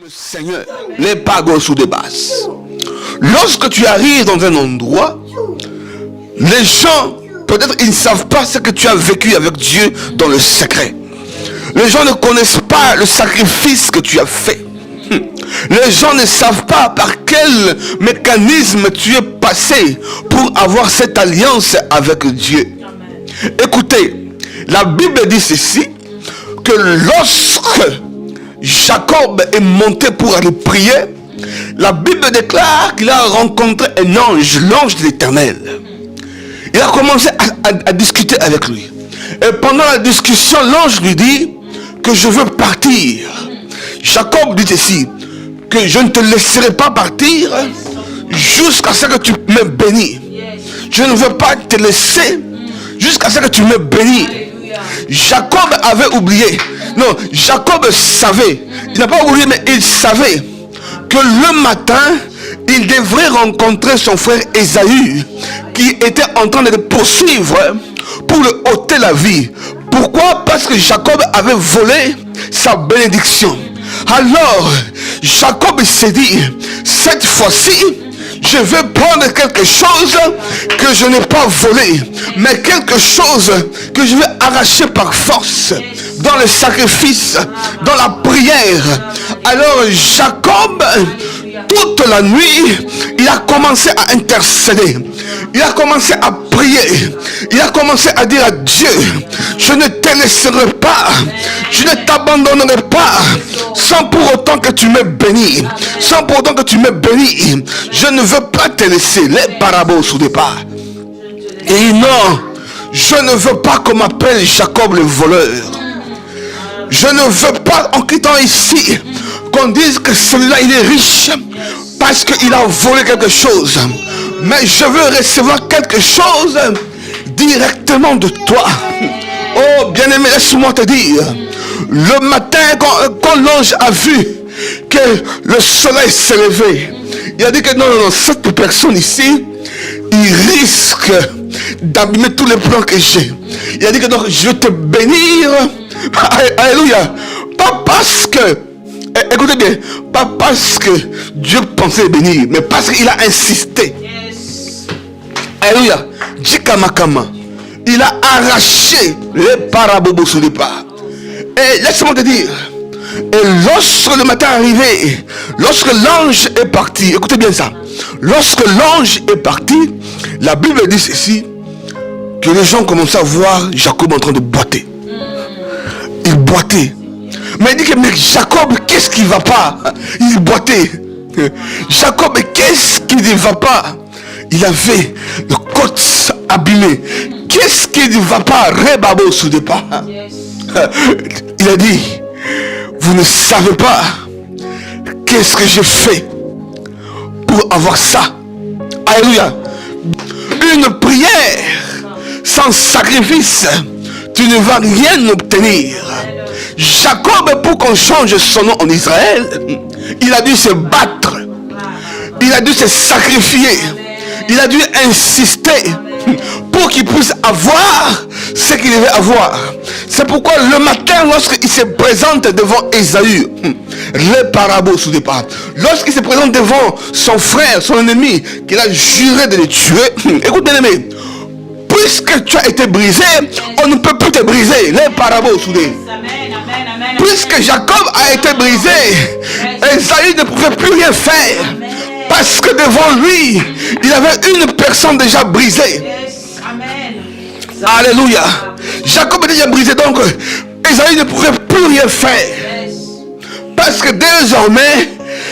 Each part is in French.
Le Seigneur, les pagos sous des bases. Lorsque tu arrives dans un endroit, les gens, peut-être ils ne savent pas ce que tu as vécu avec Dieu dans le secret. Les gens ne connaissent pas le sacrifice que tu as fait. Les gens ne savent pas par quel mécanisme tu es passé pour avoir cette alliance avec Dieu. Écoutez, la Bible dit ceci, que lorsque Jacob est monté pour aller prier, la Bible déclare qu'il a rencontré un ange, l'ange de l'Éternel. Il a commencé à discuter avec lui. Et pendant la discussion, l'ange lui dit que je veux partir. Jacob dit ceci, que je ne te laisserai pas partir jusqu'à ce que tu me bénis. Je ne veux pas te laisser jusqu'à ce que tu me bénis. Jacob avait oublié. Non, Jacob savait. Il n'a pas oublié, mais il savait que le matin, il devrait rencontrer son frère Ésaü, qui était en train de le poursuivre pour le ôter la vie. Pourquoi? Parce que Jacob avait volé sa bénédiction. Alors, Jacob s'est dit, cette fois-ci, je vais prendre quelque chose que je n'ai pas volé, mais quelque chose que je vais arracher par force dans le sacrifice, dans la prière. Alors Jacob, toute la nuit, il a commencé à intercéder. Il a commencé à prier. Il a commencé à dire à Dieu, je ne te laisserai pas, je ne t'abandonnerai pas, sans pour autant que tu me bénis, sans pour autant que tu me bénis. Je ne veux pas te laisser. Les paraboles sous départ. Et non, je ne veux pas qu'on m'appelle Jacob le voleur. Je ne veux pas, en quittant ici, qu'on dise que celui-là il est riche parce qu'il a volé quelque chose. Mais je veux recevoir quelque chose directement de toi. Oh bien-aimé, laisse-moi te dire, le matin quand l'ange a vu que le soleil s'est levé, il a dit que non, cette personne ici, il risque d'abîmer tous les plans que j'ai. Il a dit que donc je vais te bénir. Alléluia. Pas parce que, écoutez bien, pas parce que Dieu pensait bénir, mais parce qu'il a insisté. Alléluia. Jikamakama. Il a arraché les parabobos sous les pas. Et laisse-moi te dire, et lorsque le matin est arrivé, lorsque l'ange est parti, écoutez bien ça, lorsque l'ange est parti, la Bible dit ceci, que les gens commençaient à voir Jacob en train de boiter. Il boitait. Mais il dit que mais Jacob, qu'est-ce qui ne va pas? Il boitait. Jacob, qu'est-ce qui ne va pas? Il avait le côte abîmé. Qu'est-ce qui ne va pas? Rebabo sous départ. Il a dit, vous ne savez pas qu'est-ce que j'ai fait pour avoir ça. Alléluia. Une prière sans sacrifice, tu ne vas rien obtenir. Jacob, pour qu'on change son nom en Israël, il a dû se battre. Il a dû se sacrifier. Il a dû insister pour qu'il puisse avoir ce qu'il devait avoir. C'est pourquoi le matin, lorsqu'il se présente devant Ésaü, les paraboles sous départ, lorsqu'il se présente devant son frère, son ennemi, qu'il a juré de le tuer, écoute bien aimé, puisque tu as été brisé, on ne peut plus te briser. Les paraboles sous des. Puisque Jacob a été brisé, Ésaü ne pouvait plus rien faire. Parce que devant lui, il avait une personne déjà brisée. Alléluia. Jacob était déjà brisé, donc Ésaü ne pouvait plus rien faire. Parce que désormais,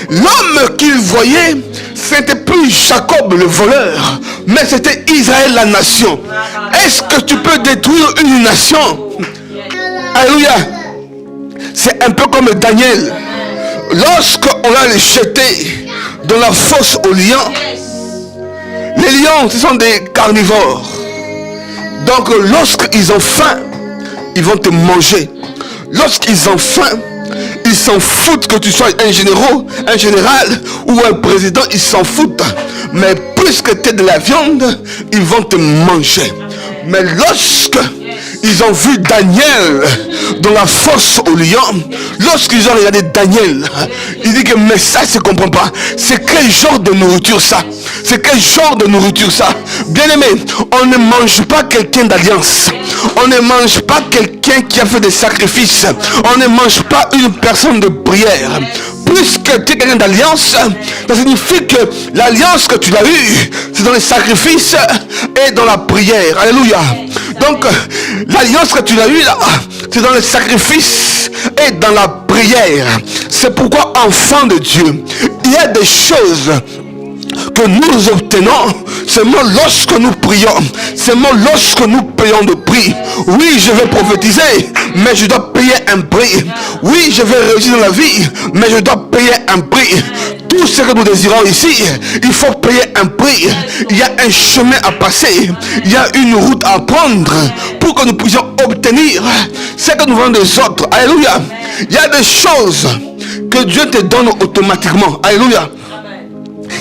l'homme qu'il voyait, c'était plus Jacob le voleur, mais c'était Israël la nation. Est-ce que tu peux détruire une nation? Alléluia. C'est un peu comme Daniel. Lorsqu'on l'a jeté dans la fosse aux lions, les lions, ce sont des carnivores. Donc lorsqu'ils ont faim, ils vont te manger. Lorsqu'ils ont faim, ils s'en foutent que tu sois un général ou un président, ils s'en foutent. Mais puisque tu es de la viande, ils vont te manger. Mais lorsque Ils ont vu Daniel dans la fosse au lion. Lorsqu'ils ont regardé Daniel, il dit que mais ça je ne comprends pas. C'est quel genre de nourriture ça? C'est quel genre de nourriture ça? Bien aimé, on ne mange pas quelqu'un d'alliance. On ne mange pas quelqu'un qui a fait des sacrifices. On ne mange pas une personne de prière. Puisque tu es quelqu'un d'alliance, ça signifie que l'alliance que tu as eue, c'est dans les sacrifices et dans la prière. Alléluia. Donc, l'alliance que tu as eue là, c'est dans les sacrifices et dans la prière. C'est pourquoi, enfant de Dieu, il y a des choses que nous obtenons seulement lorsque nous prions, seulement lorsque nous payons de prix. Oui, je vais prophétiser, mais je dois payer un prix. Oui, je vais réussir dans la vie, mais je dois payer un prix. Tout ce que nous désirons ici, il faut payer un prix. Il y a un chemin à passer, il y a une route à prendre pour que nous puissions obtenir ce que nous voulons des autres. Alléluia. Il y a des choses que Dieu te donne automatiquement. Alléluia.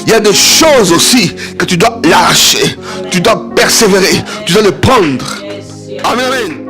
Il y a des choses aussi que tu dois lâcher. Tu dois persévérer. Tu dois le prendre. Amen.